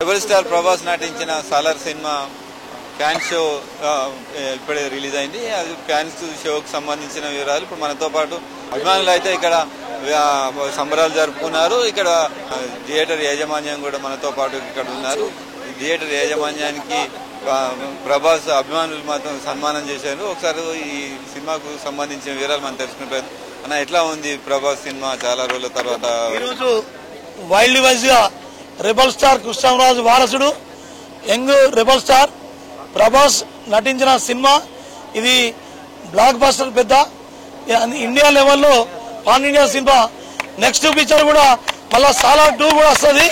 Rebel star Prabhas నటించిన Salar cinema fans show ఇప్పుడే release అయింది. అది ఫ్యాన్స్ షోకి సంబంధించిన వివరాలు. ఇప్పుడు మనతో పాటు అభిమానులు అయితే ఇక్కడ సంబరాలు జరుపుకున్నారు. ఇక్కడ థియేటర్ యాజమాన్యం కూడా మనతో పాటు ఇక్కడ ఉన్నారు. థియేటర్ యాజమాన్యానికి ప్రభాస్ అభిమానులు మాత్రం సన్మానం చేశారు. ఒకసారి ఈ సినిమాకు సంబంధించిన వివరాలు మనం తెలుసుకుంటారు. అన్న, ఎట్లా ఉంది ప్రభాస్ సినిమా చాలా రోజుల తర్వాత? ఈరోజు వైల్డ్ వైజ్ గా రెబల్ స్టార్ కృష్ణరాజు వారసుడు యంగ్ రెబల్ స్టార్ ప్రభాస్ నటించిన సినిమా ఇది బ్లాక్ బస్టర్ పెద్ద ఇండియా లెవెల్లో pan India cinema. Next picture కూడా మళ్ళా సాలార్ 2 కూడా వస్తుంది.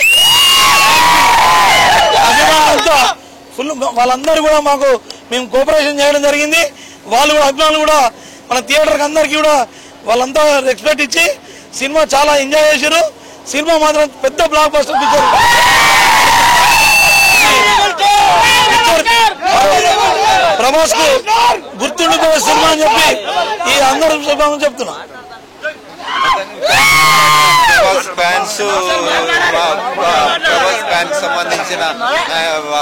ఫుల్ వాళ్ళందరూ కూడా మేము కోఆపరేషన్ చేయడం జరిగింది. వాళ్ళు కూడా అభిమానులు కూడా మన థియేటర్కి అందరికీ కూడా వాళ్ళంతా రెస్పెక్ట్ ఇచ్చి సినిమా చాలా ఎంజాయ్ చేశారు. సినిమా మాత్రం పెద్ద బ్లాక్ బస్టర్ పిక్చర్. ప్రభాస్ కు గుర్తుండిపోయే సినిమా అని చెప్పి ఈ అందరూ చెప్తున్నా. ప్రభాస్ ఫ్యాన్స్ సంబంధించిన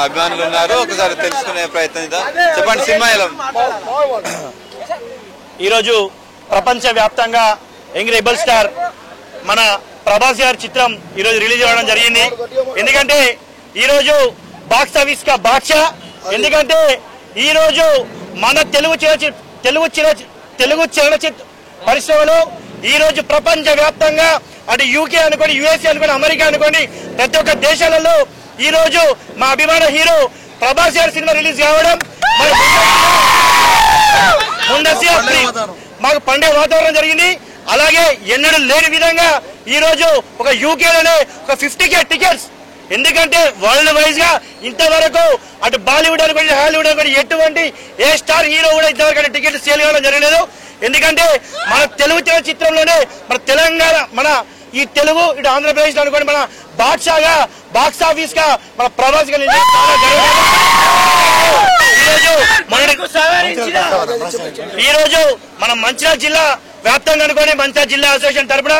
అభిమానులు ఉన్నారు. ఒకసారి తెలుసుకునే ప్రయత్నం చెప్పండి. సినిమా ఎలా? ఈరోజు ప్రపంచ వ్యాప్తంగా యంగ్ రెబల్ స్టార్ మన ప్రభాస్ గారి చిత్రం ఈరోజు రిలీజ్ అవ్వడం జరిగింది. ఎందుకంటే ఈరోజు బాక్స్ ఆఫీస్ కా బాద్షా. ఎందుకంటే ఈరోజు మన తెలుగు చలనచిత్ర పరిశ్రమలో ఈరోజు ప్రపంచ వ్యాప్తంగా అటు యూకే అనుకోండి, యుఎస్ఏ అనుకోండి, అమెరికా అనుకోండి, ప్రతి ఒక్క దేశాలలో ఈరోజు మా అభిమాన హీరో ప్రభాస్ గారి సినిమా రిలీజ్ కావడం మాకు పండుగ వాతావరణం జరిగింది. అలాగే ఎన్నడూ లేని విధంగా ఈరోజు ఒక యూకేలోనే ఒక 50K టికెట్స్. ఎందుకంటే వరల్డ్ వైజ్ గా ఇంతవరకు అటు బాలీవుడ్ అనుకోండి, హాలీవుడ్ అనుకోండి, ఎటువంటి ఏ స్టార్ హీరో కూడా ఇంతవరకు టికెట్ సేల్ కావడం జరగలేదు. ఎందుకంటే మన తెలుగు చిత్రంలోనే మన తెలంగాణ, మన ఈ తెలుగు ఇటు ఆంధ్రప్రదేశ్ అనుకోండి, మన బాద్షాగా బాక్స్ ఆఫీస్ గా మన ప్రభాస్ ఈరోజు మన మంచిర్యాల జిల్లా వ్యాప్తంగా అనుకోండి, మంచిర్యాల జిల్లా అసోసియేషన్ తరఫున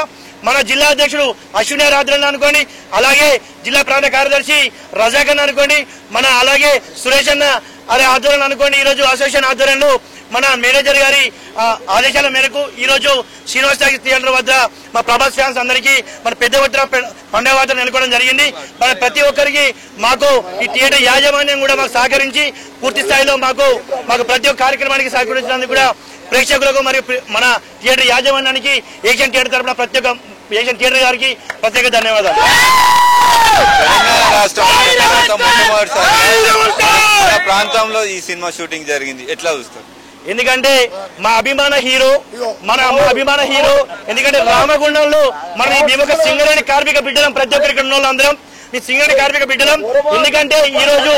మన జిల్లా అధ్యక్షుడు అశ్విని ఆధ్వర్యంలో అనుకోండి, అలాగే జిల్లా ప్రాంత కార్యదర్శి రజాకన్ అనుకోండి, మన అలాగే సురేష్ అన్న అదే ఆధ్వర్యంలో అనుకోండి, ఈరోజు అసోసియేషన్ ఆధ్వర్యంలో మన మేనేజర్ గారి ఆదేశాల మేరకు ఈరోజు శ్రీనివాస థియేటర్ వద్ద మా ప్రభాస్ ఫ్యాన్స్ అందరికీ మన పెద్ద పండుగ వాతావరణం నెలకొనడం జరిగింది. మన ప్రతి ఒక్కరికి మాకు ఈ థియేటర్ యాజమాన్యం కూడా మాకు సహకరించి పూర్తి స్థాయిలో మాకు ప్రతి ఒక్క కార్యక్రమానికి సహకరించినందుకు కూడా ప్రేక్షకులకు మరియు మన థియేటర్ యాజమాన్యానికి ఏషియన్ థియేటర్ తరఫున ఏషియన్ థియేటర్ గారికి ప్రత్యేక ధన్యవాదాలు. ప్రాంతంలో ఈ సినిమా షూటింగ్ జరిగింది, ఎట్లా చూస్తారు? ఎందుకంటే మా అభిమాన హీరో ఎందుకంటే రామగుండంలో మేము ఒక సింగరేణి కార్మిక బిడ్డలం. ప్రతి ఒక్కరికి ఉన్న వాళ్ళు అందరం మీ సింగరేణి కార్మిక బిడ్డలం. ఎందుకంటే ఈ రోజు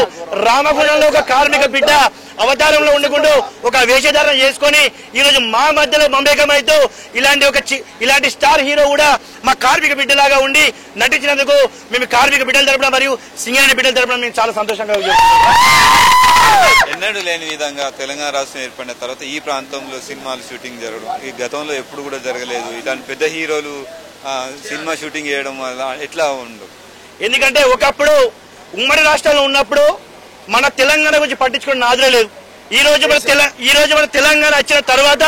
రామగుండంలో ఒక కార్మిక బిడ్డ అవతారంలో ఉండుకుంటూ ఒక వేషధారణ చేసుకుని ఈ రోజు మా మధ్యలో మమేకమైతూ ఇలాంటి స్టార్ హీరో కూడా మా కార్మిక బిడ్డలాగా ఉండి నటించినందుకు మేము కార్మిక బిడ్డల తరపున మరియు సింగరేణి బిడ్డల తరపున మేము చాలా సంతోషంగా ఎన్నడూ లేని విధంగా తెలంగాణ రాష్ట్రం ఏర్పడిన తర్వాత ఈ ప్రాంతంలో సినిమాలు షూటింగ్ జరగడం ఈ గతంలో ఎప్పుడు కూడా జరగలేదు. ఇలాంటి పెద్ద హీరోలు సినిమా షూటింగ్ చేయడం వల్ల ఎట్లా ఉండదు? ఎందుకంటే ఒకప్పుడు ఉమ్మడి రాష్ట్రంలో ఉన్నప్పుడు మన తెలంగాణ గురించి పట్టించుకుని నాదులే లేదు. ఈ రోజు మన తెలంగాణ వచ్చిన తర్వాత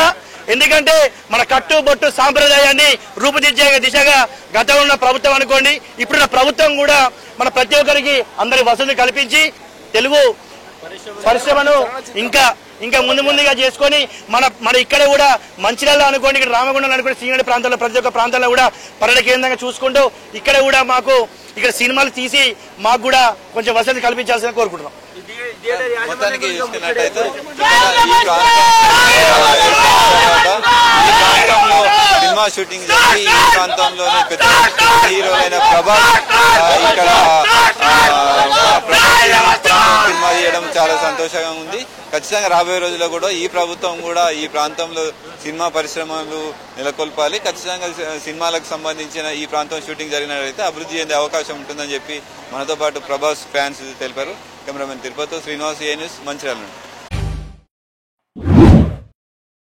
ఎందుకంటే మన కట్టుబొట్టు సాంప్రదాయాన్ని రూపుదిద్దే దిశగా గతంలో ఉన్న ప్రభుత్వం అనుకోండి, ఇప్పుడున్న ప్రభుత్వం కూడా మన ప్రతి ఒక్కరికి అందరి వసతులు కల్పించి తెలుగు పరిశ్రమను ఇంకా ముందుగా చేసుకొని మన ఇక్కడ కూడా మంచిర్యాల అనుకోండి, ఇక్కడ రామగుండం అనుకోండి, సింగరేణి ప్రాంతాల్లో ప్రతి ఒక్క ప్రాంతాల్లో కూడా పర్యటన కేంద్రంగా చూసుకుంటూ ఇక్కడ కూడా మాకు ఇక్కడ సినిమాలు తీసి మాకు కూడా కొంచెం వసతి కల్పించాల్సిందని కోరుకుంటున్నాం. మొత్తానికి చూసుకున్నట్టయితే సినిమా షూటింగ్ జరిగి ఈ ప్రాంతంలోనే పెద్ద హీరోలైన ప్రభాస్ ఇక్కడ సినిమా తీయడం చాలా సంతోషంగా ఉంది. ఖచ్చితంగా రాబోయే రోజుల్లో కూడా ఈ ప్రభుత్వం కూడా ఈ ప్రాంతంలో సినిమా పరిశ్రమలు నెలకొల్పాలి. ఖచ్చితంగా సినిమాలకు సంబంధించిన ఈ ప్రాంతం షూటింగ్ జరిగినట్లయితే అభివృద్ధి చెందే అవకాశం ఉంటుందని చెప్పి మనతో పాటు ప్రభాస్ ఫ్యాన్స్ తెలిపారు. కెమెరామెన్ తిరుపతి, శ్రీనివాస్, ఏ న్యూస్, మంచిర్యాల నుండి.